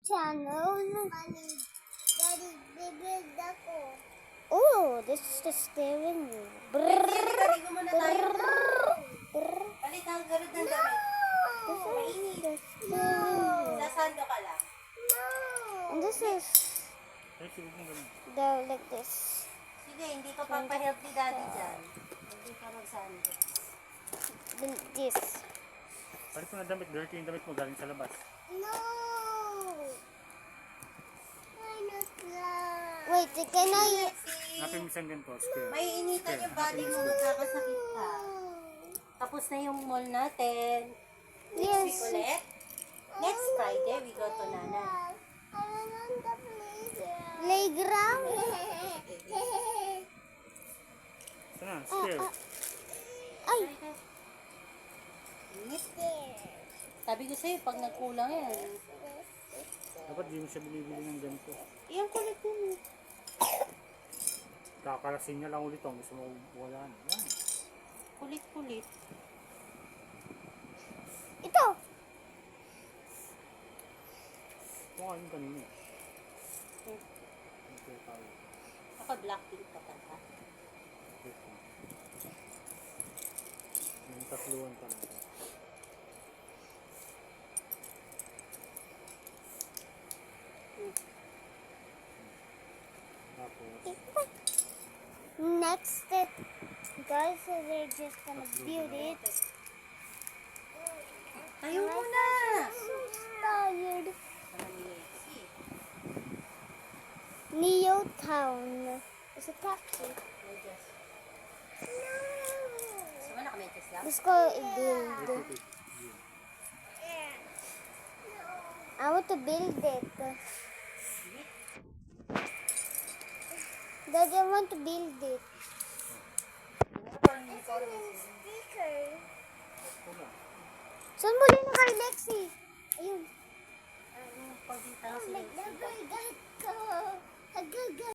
channel. Daddy, bibig ako. Oh, this is the steering wheel. Kaligo muna tayo. Palit ang garod ng damit. This is the steering wheel. Sasando ka lang. And this is the like this. Sige, hindi ka papahelp ni daddy dyan. Hindi ka magsando. Then this. Palit mo na damit, dirty yung damit mo galing sa labas. No. Wait, can I? Napin mo isang ganito, scale. May initan yung body mo, magkakasakit ka. Tapos na yung mall natin. Next week ulit. Next Friday, we go to Nana. Playground. Saan? Scale. Ay. Init. Sabi ko sa'yo, pag nagkulang yan. Dapat di mo siya binibili ng ganito. Iyan kulit yun. Kakalasin niya lang ulit ang gusto mo wala na. Yan. Kulit-kulit. Ito. Mukha yung kanina. Hmm. Okay, tayo. Naka-blackpink ka pala. Yung tatluan pa lang. Tapos, Next step, guys, so we're just gonna build it. Tayo muna! So tired. Ano ni Lexi? Neo Town. It's a taxi. Medyas. Gusto mo naka-medyas lang? Let's go build. I want to build it. Daddy, I want to build it. Saan mo din kay Lexi? Ayun.